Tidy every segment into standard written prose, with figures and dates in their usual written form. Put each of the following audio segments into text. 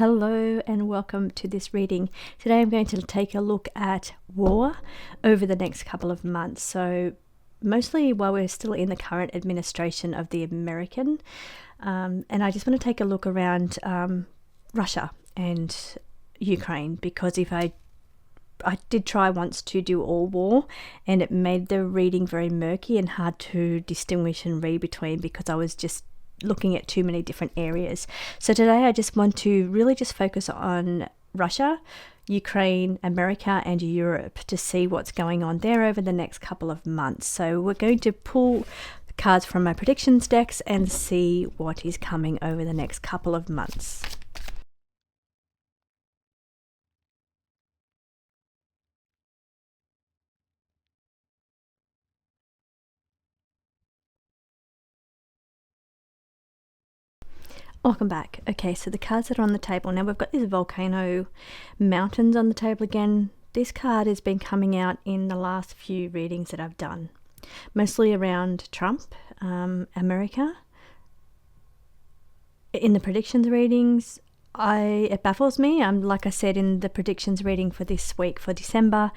Hello and welcome to this reading. Today I'm going to take a look at war over the next couple of months. So mostly while we're still in the current administration of the American, and I just want to take a look around Russia and Ukraine, because if I did try once to do all war and it made the reading very murky and hard to distinguish and read between, because I was just looking at too many different areas. So today I just want to really just focus on Russia, Ukraine, America and Europe to see what's going on there over the next couple of months. So we're going to pull cards from my predictions decks and see what is coming over the next couple of months. Welcome back. Okay, so the cards that are on the table. Now we've got these volcano mountains on the table again. This card has been coming out in the last few readings that I've done, mostly around Trump, America. In the predictions readings, it baffles me. Like I said in the predictions reading for this week for December,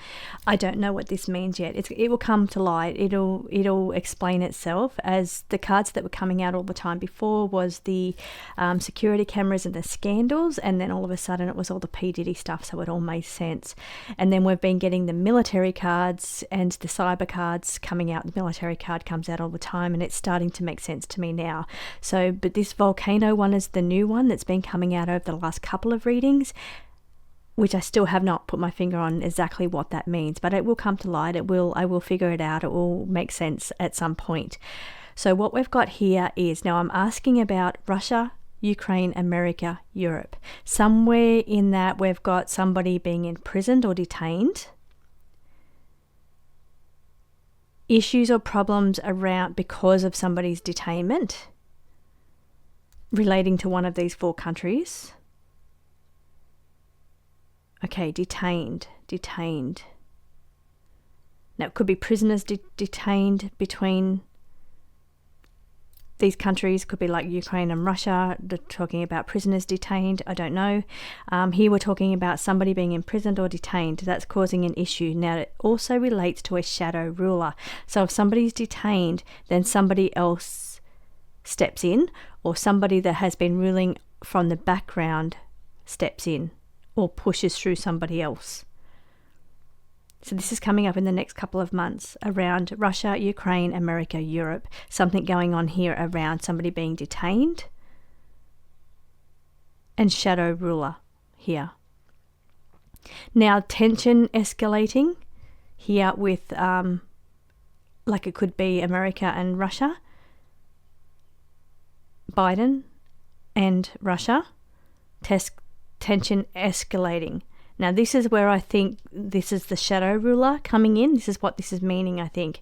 I don't know what this means yet. It will come to light. It'll explain itself, as the cards that were coming out all the time before was the security cameras and the scandals, and then all of a sudden it was all the P. Diddy stuff, so it all made sense. And then we've been getting the military cards and the cyber cards coming out. The military card comes out all the time, and it's starting to make sense to me now. So, but this volcano one is the new one that's been coming out over the last couple of readings, which I still have not put my finger on exactly what that means, but it will come to light. I will figure it out. It will make sense at some point. So what we've got here is, now I'm asking about Russia, Ukraine, America, Europe. Somewhere in that we've got somebody being imprisoned or detained. Issues or problems around because of somebody's detainment relating to one of these four countries. Okay, detained. Now it could be prisoners detained between these countries. Could be like Ukraine and Russia. They're talking about prisoners detained. I don't know. Here we're talking about somebody being imprisoned or detained. That's causing an issue. Now it also relates to a shadow ruler. So if somebody's detained, then somebody else steps in, or somebody that has been ruling from the background steps in or pushes through somebody else. So this is coming up in the next couple of months around Russia, Ukraine, America, Europe. Something going on here around somebody being detained and shadow ruler here. Now tension escalating here with like it could be America and Russia, Biden and Russia, tension escalating. Now this is where I think this is the shadow ruler coming in. This is what this is meaning, I think.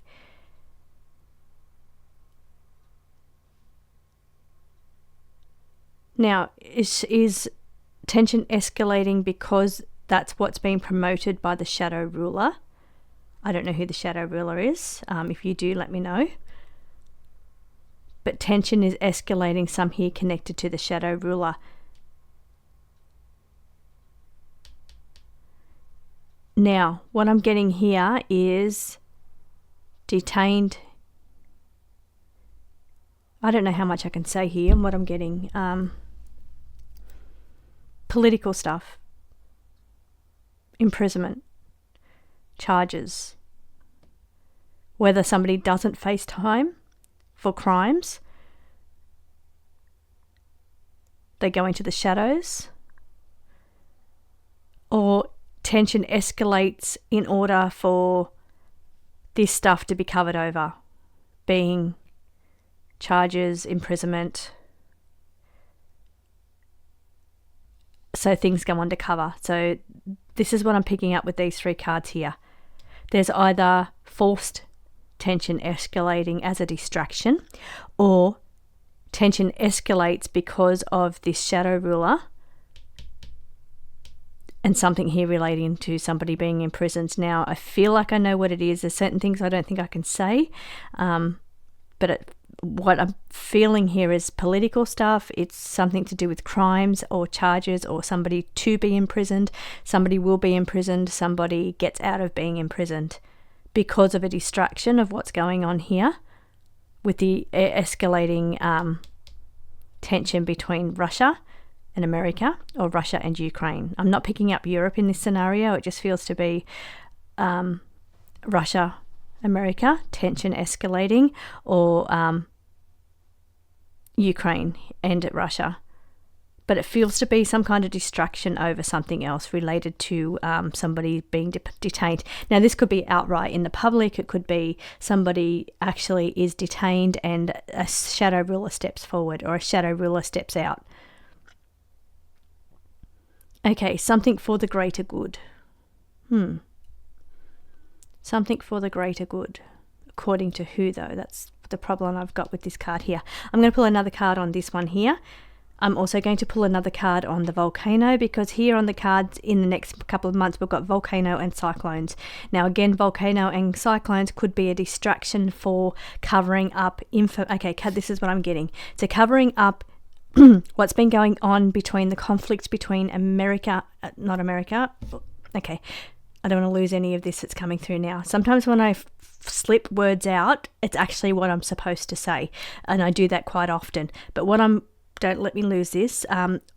Now, is tension escalating because that's what's being promoted by the shadow ruler? I don't know who the shadow ruler is. If you do, let me know. But tension is escalating, some here connected to the shadow ruler. Now, what I'm getting here is detained. I don't know how much I can say here and what I'm getting. Political stuff. Imprisonment. Charges. Whether somebody doesn't face time for crimes, they go into the shadows, or tension escalates in order for this stuff to be covered over, being charges, imprisonment. So things go undercover. So this is what I'm picking up with these three cards here. There's either forced tension escalating as a distraction, or tension escalates because of this shadow ruler and something here relating to somebody being imprisoned. Now, I feel like I know what it is. There's certain things I don't think I can say, but what I'm feeling here is political stuff. It's something to do with crimes or charges or somebody to be imprisoned. Somebody will be imprisoned. Somebody gets out of being imprisoned because of a distraction of what's going on here with the escalating tension between Russia and America, or Russia and Ukraine. I'm not picking up Europe in this scenario. It just feels to be Russia, America, tension escalating, or Ukraine and Russia. But it feels to be some kind of distraction over something else related to somebody being detained. Now, this could be outright in the public. It could be somebody actually is detained and a shadow ruler steps forward or a shadow ruler steps out. Okay, something for the greater good. Something for the greater good. According to who, though? That's the problem I've got with this card here. I'm going to pull another card on this one here. I'm also going to pull another card on the volcano, because here on the cards in the next couple of months we've got volcano and cyclones. Now again, volcano and cyclones could be a distraction for covering up info. Okay, this is what I'm getting. So covering up what's been going on between the conflict between America, not America. Okay, I don't want to lose any of this that's coming through now. Sometimes when I slip words out, it's actually what I'm supposed to say, and I do that quite often. But don't let me lose this.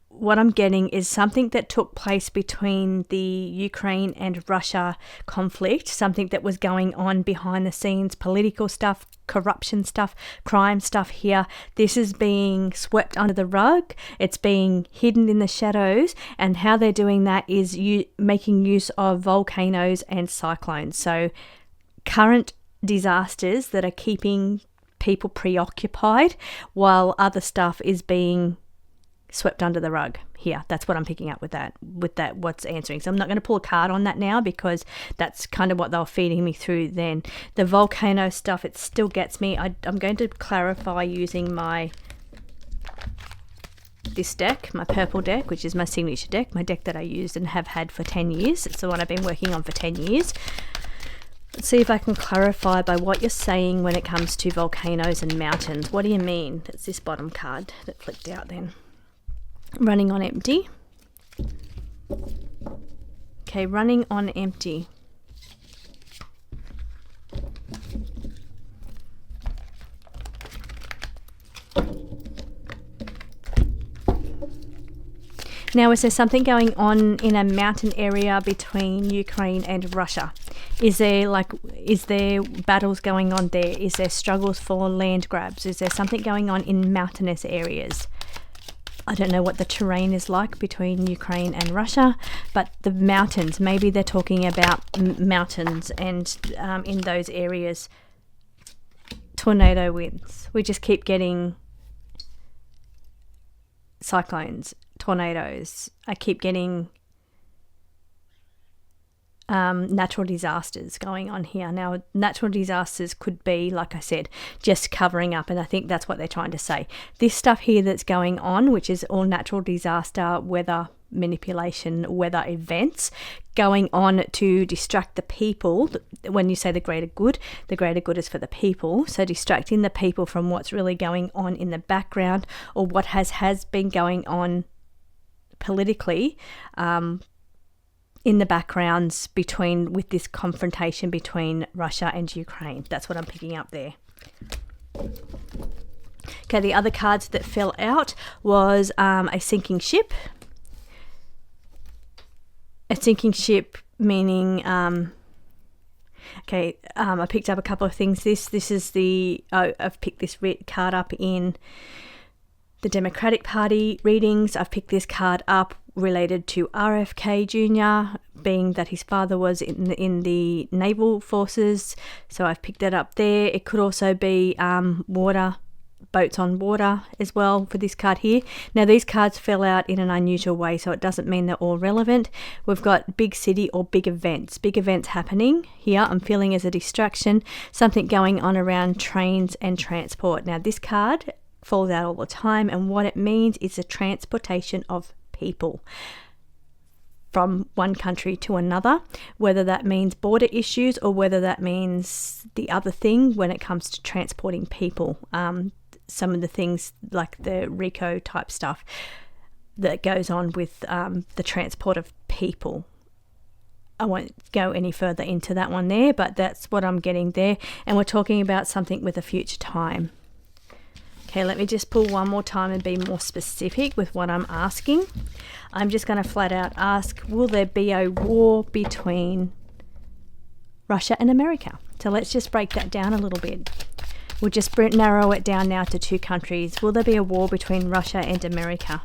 What I'm getting is something that took place between the Ukraine and Russia conflict, something that was going on behind the scenes, political stuff, corruption stuff, crime stuff here. This is being swept under the rug. It's being hidden in the shadows, and how they're doing that is making use of volcanoes and cyclones. So current disasters that are keeping people preoccupied while other stuff is being swept under the rug here. That's what I'm picking up with that what's answering. So I'm not going to pull a card on that now, because that's kind of what they were feeding me through then. The volcano stuff, it still gets me. I'm going to clarify using this deck, my purple deck, which is my signature deck, my deck that I used and have had for 10 years. It's the one I've been working on for 10 years. Let's see if I can clarify by what you're saying when it comes to volcanoes and mountains. What do you mean? It's this bottom card that flipped out then. Running on empty. Okay, running on empty. Now, is there something going on in a mountain area between Ukraine and Russia? Is there battles going on there? Is there struggles for land grabs? Is there something going on in mountainous areas? I don't know what the terrain is like between Ukraine and Russia, but the mountains, maybe they're talking about mountains, and in those areas, tornado winds. We just keep getting cyclones, tornadoes. I keep getting natural disasters going on here. Now, natural disasters could be, like I said, just covering up, and I think that's what they're trying to say. This stuff here that's going on, which is all natural disaster, weather manipulation, weather events going on to distract the people. When you say the greater good is for the people. So distracting the people from what's really going on in the background, or what has been going on politically, in the backgrounds with this confrontation between Russia and Ukraine. That's what I'm picking up there. Okay, the other cards that fell out was a sinking ship. A sinking ship meaning, I picked up a couple of things. This is I've picked this card up in the Democratic Party readings. I've picked this card up related to RFK Jr., being that his father was in the naval forces. So I've picked that up there. It could also be boats on water as well for this card here. Now, these cards fell out in an unusual way, so it doesn't mean they're all relevant. We've got big city or big events happening here. I'm feeling as a distraction, something going on around trains and transport. Now, this card falls out all the time, and what it means is the transportation of people from one country to another, whether that means border issues or whether that means the other thing when it comes to transporting people. some of the things like the RICO type stuff that goes on with the transport of people. I won't go any further into that one there, but that's what I'm getting there. And we're talking about something with a future time. Okay, let me just pull one more time and be more specific with what I'm asking. I'm just going to flat out ask, will there be a war between Russia and America? So let's just break that down a little bit. We'll just narrow it down now to 2 countries. Will there be a war between Russia and America?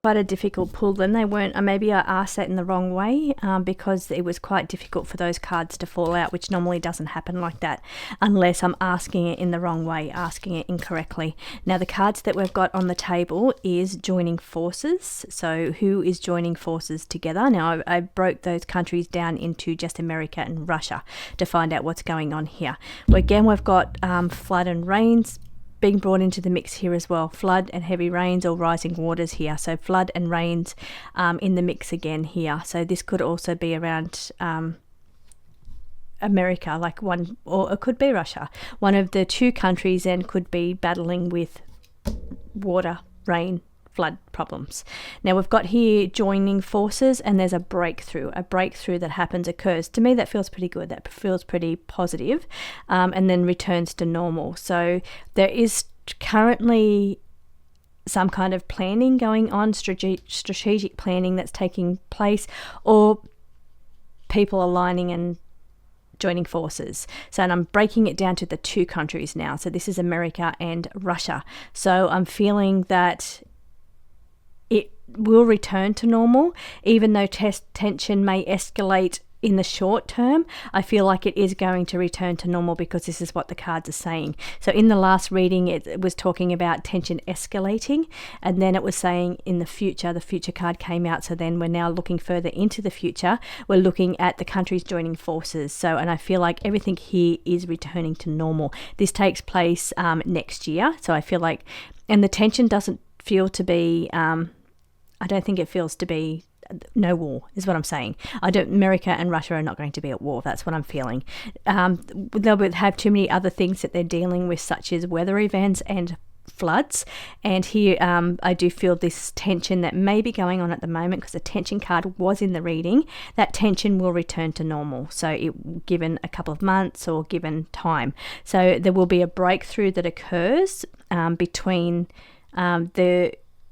Quite a difficult pull. Then they weren't, maybe I asked that in the wrong way, because it was quite difficult for those cards to fall out, which normally doesn't happen like that unless I'm asking it in the wrong way, asking it incorrectly. Now the cards that we've got on the table is joining forces. So who is joining forces together? Now I broke those countries down into just America and Russia to find out what's going on here. Well, again, we've got flood and rains being brought into the mix here as well. Flood and heavy rains or rising waters here. So flood and rains in the mix again here. So this could also be around America, like one, or it could be Russia. One of the 2 countries then could be battling with water, rain, flood problems. Now we've got here joining forces, and there's a breakthrough that occurs. To me, that feels pretty good. That feels pretty positive, and then returns to normal. So there is currently some kind of planning going on, strategic planning that's taking place, or people aligning and joining forces. So, and I'm breaking it down to the 2 countries now. So this is America and Russia. So I'm feeling that it will return to normal, even though tension may escalate in the short term. I feel like it is going to return to normal because this is what the cards are saying. So in the last reading, it was talking about tension escalating, and then it was saying in the future card came out. So then we're now looking further into the future. We're looking at the countries joining forces. So, and I feel like everything here is returning to normal. This takes place next year. So I feel like, and the tension doesn't feel to be, I don't think it feels to be no war, is what I'm saying. America and Russia are not going to be at war. That's what I'm feeling. They'll have too many other things that they're dealing with, such as weather events and floods. And here I do feel this tension that may be going on at the moment, because the tension card was in the reading. That tension will return to normal. So given a couple of months or given time. So there will be a breakthrough that occurs between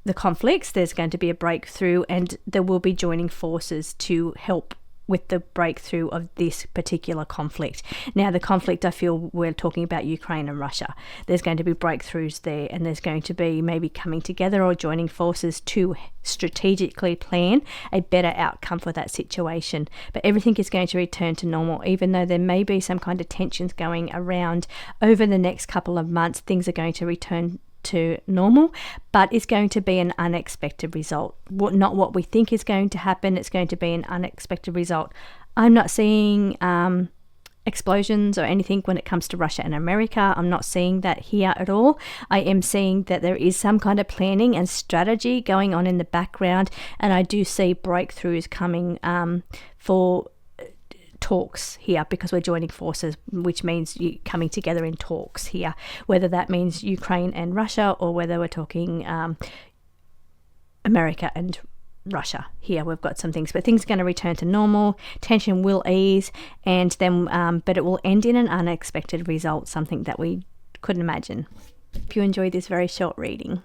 the conflicts. There's going to be a breakthrough, and there will be joining forces to help with the breakthrough of this particular conflict. Now the conflict, I feel we're talking about Ukraine and Russia. There's going to be breakthroughs there, and there's going to be maybe coming together or joining forces to strategically plan a better outcome for that situation. But everything is going to return to normal, even though there may be some kind of tensions going around over the next couple of months. Things are going to return to normal, but it's going to be an unexpected result. Not what we think is going to happen. It's going to be an unexpected result. I'm not seeing explosions or anything when it comes to Russia and America. I'm not seeing that here at all. I am seeing that there is some kind of planning and strategy going on in the background, and I do see breakthroughs coming for talks here, because we're joining forces, which means you coming together in talks here, whether that means Ukraine and Russia, or whether we're talking America and Russia. Here we've got some things, but things are going to return to normal. Tension will ease, and then but it will end in an unexpected result, something that we couldn't imagine. If you enjoyed this very short reading.